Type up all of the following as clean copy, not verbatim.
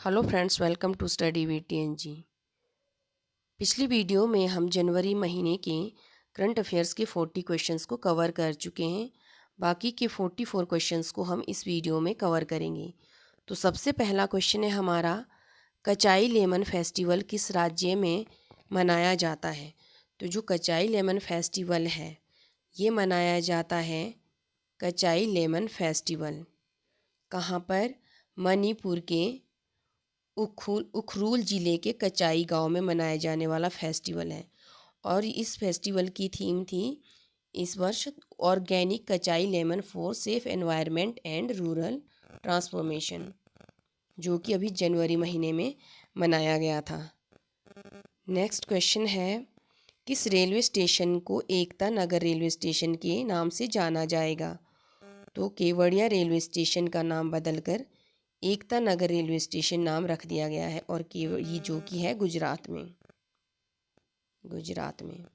Hello friends, welcome to study with TNG. पिछली video में हम जनवरी महीने के करंट अफेयर्स के 40 क्वेश्चंस को कवर कर चुके हैं। बाकी के 44 क्वेश्चंस को हम इस वीडियो में कवर करेंगे। तो सबसे पहला क्वेश्चन है हमारा, कचाई लेमन फेस्टिवल किस राज्य में मनाया जाता है। तो जो कचाई लेमन फेस्टिवल है ये मनाया जाता है, कचाई लेमन फेस्टिवल कहाँ पर? मणिपुर के उखरूल ज़िले के कचाई गांव में मनाया जाने वाला फेस्टिवल है। और इस फेस्टिवल की थीम थी इस वर्ष organic कचाई lemon for safe environment and rural transformation, जो कि अभी जनवरी महीने में मनाया गया था। नेक्स्ट क्वेश्चन है, किस रेलवे स्टेशन को एकता नगर रेलवे स्टेशन के नाम से जाना जाएगा। तो केवड़िया रेलवे स्टेशन का नाम बदलकर एकता नगर रेलवे स्टेशन नाम रख दिया गया है, और ये जो कि है गुजरात में।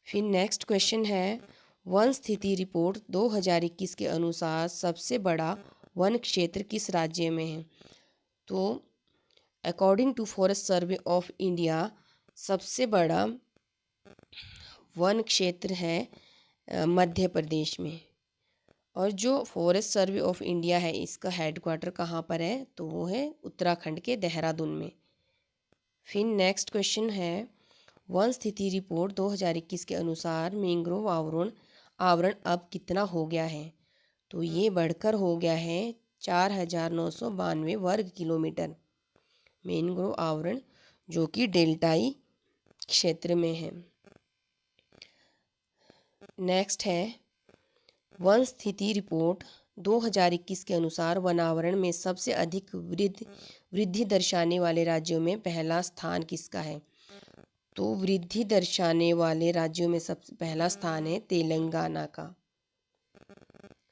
फिर नेक्स्ट क्वेश्चन है, वन स्थिति रिपोर्ट 2021 के अनुसार सबसे बड़ा वन क्षेत्र किस राज्य में है। तो according to forest survey of India सबसे बड़ा वन क्षेत्र है मध्य प्रदेश में। और जो फॉरेस्ट सर्वे ऑफ इंडिया है इसका हेडक्वार्टर कहाँ पर है, तो वो है उत्तराखंड के देहरादून में। फिर नेक्स्ट क्वेश्चन है, वन स्थिति रिपोर्ट 2021 के अनुसार मैंग्रोव आवरण अब कितना हो गया है। तो ये बढ़कर हो गया है 4,992 वर्ग किलोमीटर मैंग्रोव आवरण, जो कि डेल्टाई क्षेत्र में है। नेक्स्ट है, वन स्थिति रिपोर्ट 2021 के अनुसार वनावरण में सबसे अधिक वृद्धि दर्शाने वाले राज्यों में पहला स्थान किसका है। तो वृद्धि दर्शाने वाले राज्यों में सबसे पहला स्थान है तेलंगाना का।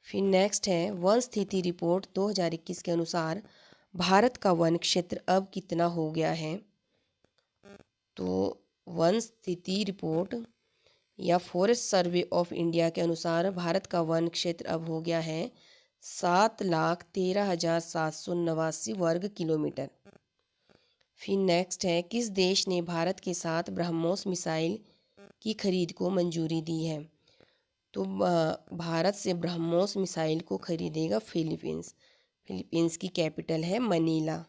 फिर नेक्स्ट है, वन स्थिति रिपोर्ट 2021 के अनुसार भारत का वन क्षेत्र अब कितना हो गया है। तो वन स्थिति रिपोर्ट या फॉरेस्ट सर्वे ऑफ इंडिया के अनुसार भारत का वन क्षेत्र अब हो गया है 7,13,789 वर्ग किलोमीटर। फिर नेक्स्ट है, किस देश ने भारत के साथ ब्रह्मोस मिसाइल की खरीद को मंजूरी दी है। तो भारत से ब्रह्मोस मिसाइल को खरीदेगा फिलीपींस की कैपिटल है मनीला।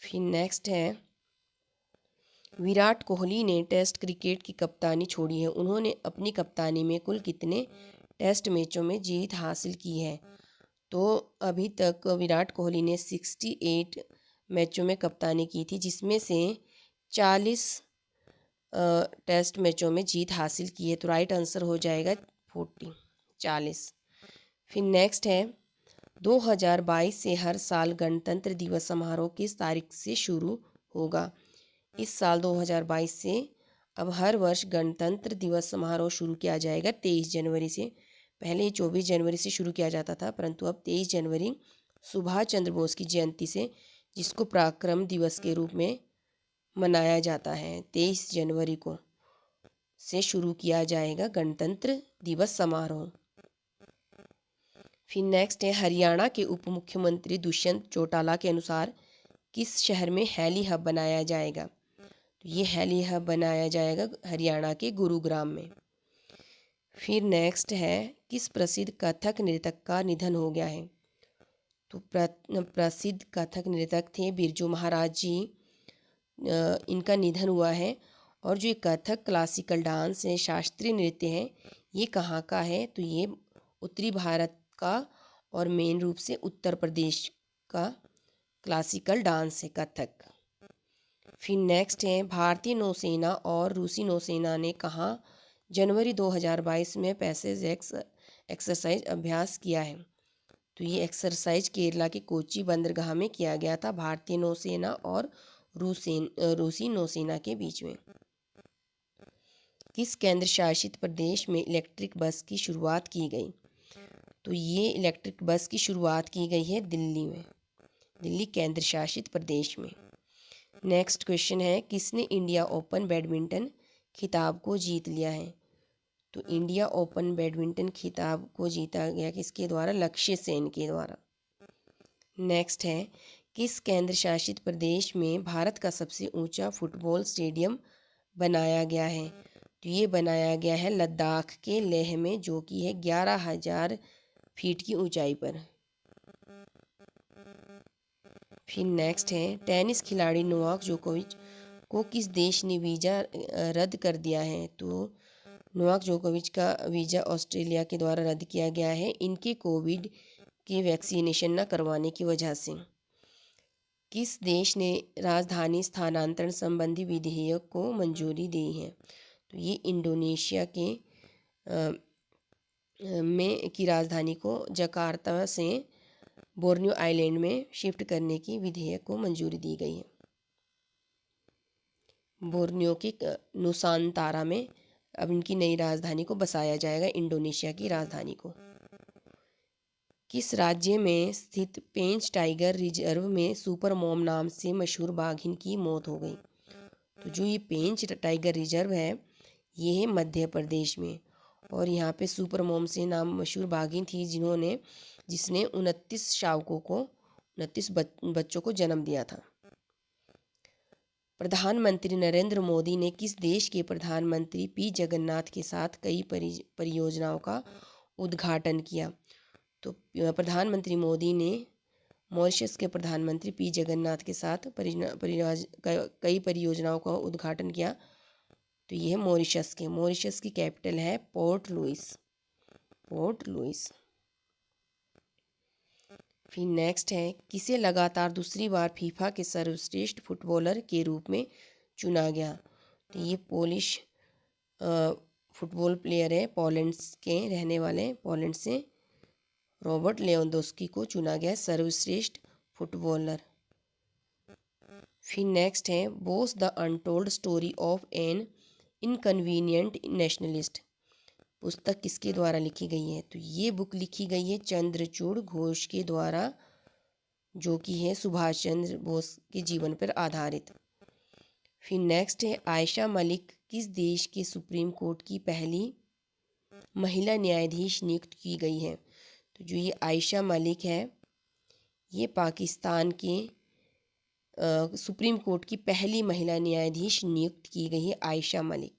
फिर नेक्स्ट है, विराट कोहली ने टेस्ट क्रिकेट की कप्तानी छोड़ी है। उन्होंने अपनी कप्तानी में कुल कितने टेस्ट मैचों में जीत हासिल की है। तो अभी तक विराट कोहली ने 68 मैचों में कप्तानी की थी, जिसमें से 40 टेस्ट मैचों में जीत हासिल की है। तो राइट आंसर हो जाएगा 40। फिर नेक्स्ट है, 2022 से हर साल गणतंत्र दिवस समारोह किस तारीख से शुरू होगा। इस साल 2022 से अब हर वर्ष गणतंत्र दिवस समारोह शुरू किया जाएगा 23 जनवरी से। पहले 24 जनवरी से शुरू किया जाता था, परंतु अब 23 जनवरी सुभाष चंद्र बोस की जयंती से, जिसको पराक्रम दिवस के रूप में मनाया जाता है, 23 जनवरी को से शुरू किया जाएगा गणतंत्र दिवस समारोह। फिर नेक्स्ट है, हरियाणा के उप मुख्यमंत्री दुष्यंत चौटाला के अनुसार किस शहर में हेली हब बनाया जाएगा। तो ये हेली हब बनाया जाएगा हरियाणा के गुरुग्राम में। फिर नेक्स्ट है, किस प्रसिद्ध कथक नृतक का निधन हो गया है। तो प्रसिद्ध कथक नृतक थे बिरजू महाराज जी, इनका निधन हुआ है। और जो ये कथक क्लासिकल डांस है, शास्त्रीय नृत्य है, ये कहाँ का है। तो ये उत्तरी भारत का और मेन रूप से उत्तर प्रदेश का क्लासिकल डांस है कथक। फिर नेक्स्ट है, भारतीय नौसेना और रूसी नौसेना ने कहाँ जनवरी 2022 में पैसेज एक्सरसाइज अभ्यास किया है। तो ये एक्सरसाइज केरला के कोची बंदरगाह में किया गया था, भारतीय नौसेना और रूसी नौसेना के बीच में। किस केंद्र शासित प्रदेश में इलेक्ट्रिक बस की शुरुआत की गई। तो ये इलेक्ट्रिक बस की शुरुआत की गई है दिल्ली में, दिल्ली केंद्र शासित प्रदेश में। नेक्स्ट क्वेश्चन है, किसने इंडिया ओपन बैडमिंटन खिताब को जीत लिया है। तो इंडिया ओपन बैडमिंटन खिताब को जीता गया किसके द्वारा, लक्ष्य सेन के द्वारा। नेक्स्ट है, किस केंद्र शासित प्रदेश में भारत का सबसे ऊंचा फुटबॉल स्टेडियम बनाया गया है? तो ये बनाया गया है लद्दाख के लेह में, जो कि है 11,000 फीट की ऊंचाई पर। फिर नेक्स्ट है, टेनिस खिलाड़ी नोवाक जोकोविच को किस देश ने वीज़ा रद्द कर दिया है? तो नोवाक जोकोविच का वीज़ा ऑस्ट्रेलिया के द्वारा रद्द किया गया है, इनके कोविड के वैक्सीनेशन न करवाने की वजह से। किस देश ने राजधानी स्थानांतरण संबंधी विधेयक को मंजूरी दी है? तो ये इंडोनेशिया के में की राजधानी को जकार्ता से बोर्नियो आइलैंड में शिफ्ट करने की विधेयक को मंजूरी दी गई है। बोर्नियो के नुसांतारा में अब इनकी नई राजधानी को बसाया जाएगा, इंडोनेशिया की राजधानी को। किस राज्य में स्थित पेंच टाइगर रिजर्व में सुपर मॉम नाम से मशहूर बाघिन की मौत हो गई? तो जो ये पेंच टाइगर रिजर्व है, ये है मध्य प्रदेश में, और यहाँ पे सुपर मॉम से नाम मशहूर बाघिन थी जिसने 29 शावकों को 29 बच्चों को जन्म दिया था। प्रधानमंत्री नरेंद्र मोदी ने किस देश के प्रधानमंत्री पी जगन्नाथ के साथ कई परियोजनाओं का उद्घाटन किया? तो प्रधानमंत्री मोदी ने मॉरिशस के प्रधानमंत्री पी जगन्नाथ के साथ कई परियोजनाओं का उद्घाटन किया। तो ये है मॉरिशस की कैपिटल है पोर्ट लुइस। फिर नेक्स्ट है, किसे लगातार दूसरी बार फीफा के सर्वश्रेष्ठ फुटबॉलर के रूप में चुना गया? तो ये पोलिश फुटबॉल प्लेयर है, पोलैंड से रॉबर्ट लेवेंडोस्की को चुना गया सर्वश्रेष्ठ फुटबॉलर। फिर नेक्स्ट है, Bose the untold story of an inconvenient nationalist पुस्तक किसके द्वारा लिखी गई है? तो ये बुक लिखी गई है चंद्रचूड़ घोष के द्वारा, जो कि है सुभाष चंद्र बोस के जीवन पर आधारित। फिर नेक्स्ट है, आयशा मलिक किस देश के सुप्रीम कोर्ट की पहली महिला न्यायाधीश नियुक्त की गई है? तो जो ये आयशा मलिक है, ये पाकिस्तान के सुप्रीम कोर्ट की पहली महिला न्यायाधीश नियुक्त की गई है, आयशा मलिक।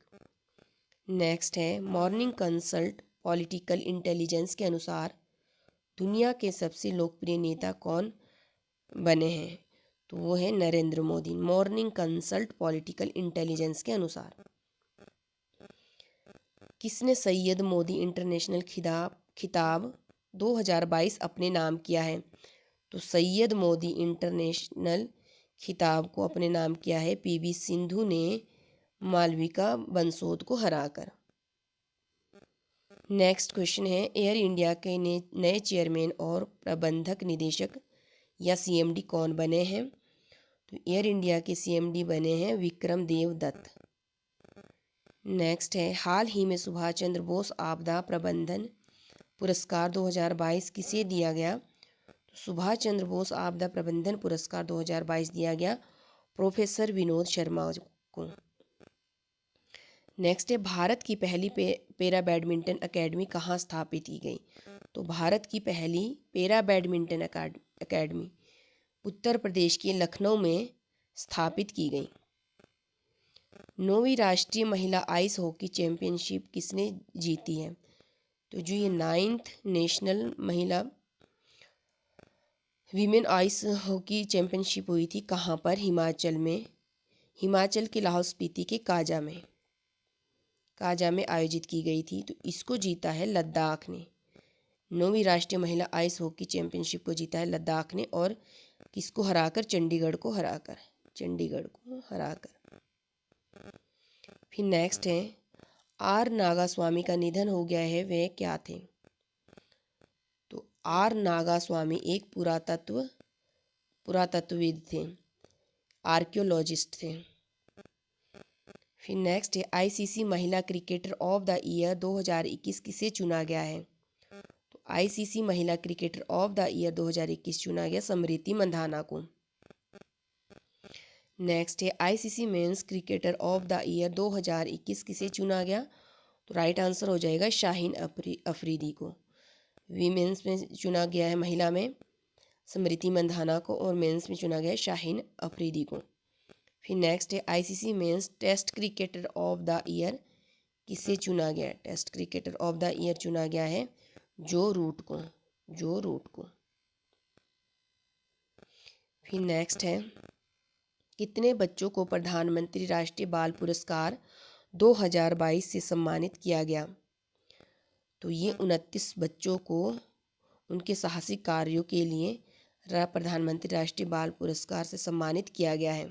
नेक्स्ट है, मॉर्निंग कंसल्ट पॉलिटिकल इंटेलिजेंस के अनुसार दुनिया के सबसे लोकप्रिय नेता कौन बने हैं? तो वो है Narendra Modi, morning consult political intelligence के अनुसार। किसने सैयद मोदी इंटरनेशनल खिताब 2022 अपने नाम किया है? तो सैयद मोदी इंटरनेशनल खिताब को अपने नाम किया है पीवी सिंधु ने मालविका बंसोद को हराकर। नेक्स्ट क्वेश्चन है, एयर इंडिया के नए चेयरमैन और प्रबंधक निदेशक या सीएमडी कौन बने हैं? तो एयर इंडिया के सीएमडी बने हैं विक्रम देव दत्त। नेक्स्ट है, हाल ही में सुभाष चंद्र बोस आपदा प्रबंधन पुरस्कार 2022 किसे दिया गया? तो सुभाष चंद्र बोस आपदा प्रबंधन पुरस्कार 2022 दिया गया प्रोफेसर विनोद शर्मा को। नेक्स्ट है, भारत की पहली पैरा बैडमिंटन अकेडमी कहाँ स्थापित की गई? तो भारत की पहली para badminton academy Uttar Pradesh के लखनऊ में स्थापित की गई। 9वीं राष्ट्रीय महिला आइस हॉकी चैंपियनशिप किसने जीती है? तो जो ये 9th नेशनल महिला वीमेन आइस हॉकी चैंपियनशिप हुई थी, कहाँ पर? हिमाचल में, हिमाचल के लाहौल स्पीति के काजा में आयोजित की गई थी। तो इसको जीता है लद्दाख ने। 9वीं राष्ट्रीय महिला आइस हॉकी चैंपियनशिप को जीता है लद्दाख ने, और किसको हराकर? चंडीगढ़ को हराकर। फिर नेक्स्ट है, आर नागास्वामी का निधन हो गया है, वे क्या थे? तो आर नागास्वामी एक पुरातत्वविद थे, आर्कियोलॉजिस्ट थे। फिर नेक्स्ट है, आईसीसी महिला क्रिकेटर ऑफ द ईयर 2021 किसे चुना गया है? तो आईसीसी महिला क्रिकेटर ऑफ द ईयर 2021 चुना गया स्मृति मंधाना को। नेक्स्ट है, ICC men's cricketer of the year 2021 किसे चुना गया? तो राइट आंसर हो जाएगा शाहीन अफरीदी को। वीमेंस में चुना गया है, महिला में स्मृति मंधाना को, और मेंस में चुना गया है शाहीन अफरीदी को। फिर नेक्स्ट है ICC men's test cricketer of the year किसे चुना गया है? Test cricketer of the year चुना गया है जो रूट को, जो रूट को। फिर नेक्स्ट है कितने बच्चों को प्रधानमंत्री राष्ट्रीय बाल पुरस्कार 2022 से सम्मानित किया गया? तो ये 29 बच्चों को उनके साहसिक कार्यों के लिए प्रधानमंत्री राष्ट्रीय बाल पुरस्कार से सम्मानित किया गया है।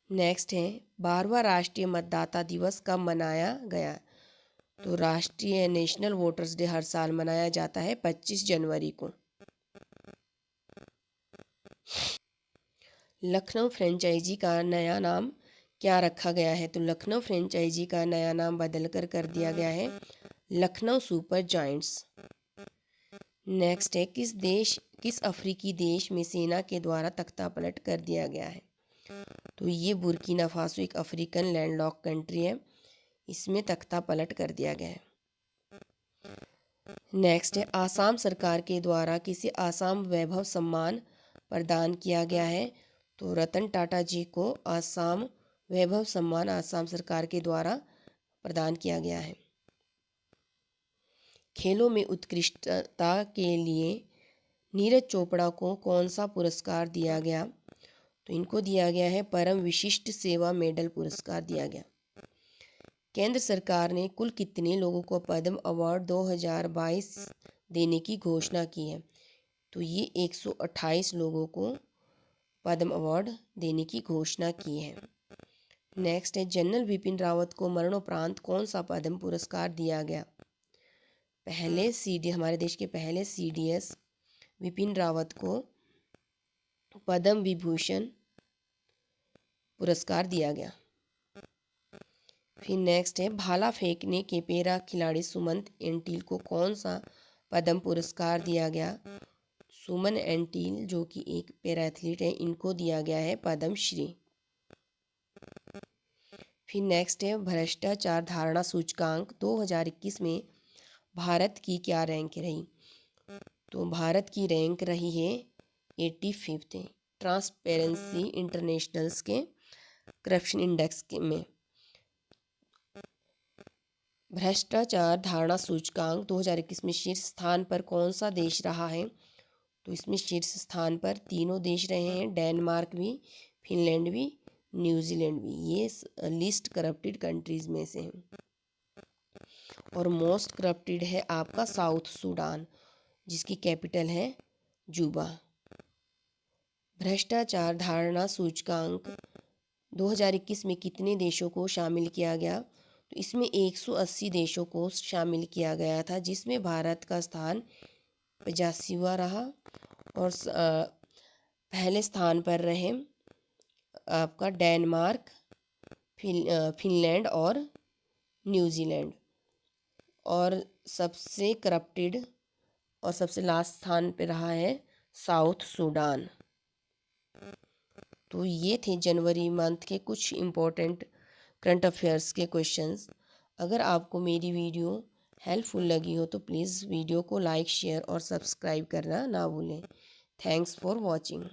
नेक्स्ट है 12वां राष्ट्रीय मतदाता दिवस कब मनाया गया? तो राष्ट्रीय नेशनल वोटर्स डे हर साल मनाया जाता है 25 जनवरी को। लखनऊ फ्रेंचाइजी का नया नाम क्या रखा गया है? तो लखनऊ फ्रेंचाइजी का नया नाम बदलकर कर दिया गया है लखनऊ सुपर जायंट्स। नेक्स्ट है किस अफ्रीकी देश में सेना के द्वारा तख्ता पलट कर दिया गया है? तो ये बुर्किना फासो एक अफ्रीकन लैंडलॉक कंट्री है, इसमें तख्ता पलट कर दिया गया है। नेक्स्ट है आसाम सरकार के द्वारा किसे आसाम वैभव सम्मान प्रदान किया गया है? तो रतन टाटा जी को आसाम वैभव सम्मान आसाम सरकार के द्वारा प्रदान किया गया है। खेलों में उत्कृष्टता के लिए नीरज चोपड़ा को कौन सा पुरस्कार दिया गया? तो इनको दिया गया है परम विशिष्ट सेवा मेडल पुरस्कार दिया गया। केंद्र सरकार ने कुल कितने लोगों को पद्म अवार्ड 2022 देने की घोषणा की है? तो ये 128 लोगों को पद्म अवार्ड देने की घोषणा की है। नेक्स्ट है जनरल बिपिन रावत को मरणोपरांत कौन सा पद्म पुरस्कार दिया गया? हमारे देश के पहले CDS बिपिन रावत को पद्म विभूषण पुरस्कार दिया गया। फिर नेक्स्ट है भाला फेंकने के पैरा खिलाड़ी सुमन एंटिल को कौन सा पद्म पुरस्कार दिया गया? सुमन एंटिल जो कि एक पैरा एथलीट है, इनको दिया गया है पद्मश्री। फिर नेक्स्ट है भ्रष्टाचार धारणा सूचकांक 2021 में भारत की क्या रैंक रही? तो भारत की रैंक रही है 85th ट्रांसपेरेंसी इंटरनेशनल्स के करप्शन इंडेक्स में। भ्रष्टाचार धारणा सूचकांक 2021 में शीर्ष स्थान पर कौन सा देश रहा है? तो इसमें शीर्ष स्थान पर तीनों देश रहे हैं, डेनमार्क भी, फिनलैंड भी, न्यूजीलैंड भी। ये लिस्ट करप्टेड कंट्रीज में से हैं। और मोस्ट करप्टेड है आपका साउथ सूडान, जिसकी कैपिटल है जूबा। भ्रष्टाचार धारणा सूचकांक 2021 में कितने देशों को शामिल किया गया? तो इसमें 180 देशों को शामिल किया गया था, जिसमें भारत का स्थान 85वां रहा। और पहले स्थान पर रहे आपका डेनमार्क, फिनलैंड और न्यूजीलैंड। और सबसे करप्टेड और सबसे लास्ट स्थान पे रहा है साउथ सूडान। तो ये थे जनवरी मंथ के कुछ इम्पोर्टेंट करंट अफेयर्स के क्वेश्चंस। अगर आपको मेरी वीडियो हेल्पफुल लगी हो तो प्लीज़ वीडियो को लाइक, शेयर और सब्सक्राइब करना ना भूलें। Thanks for watching.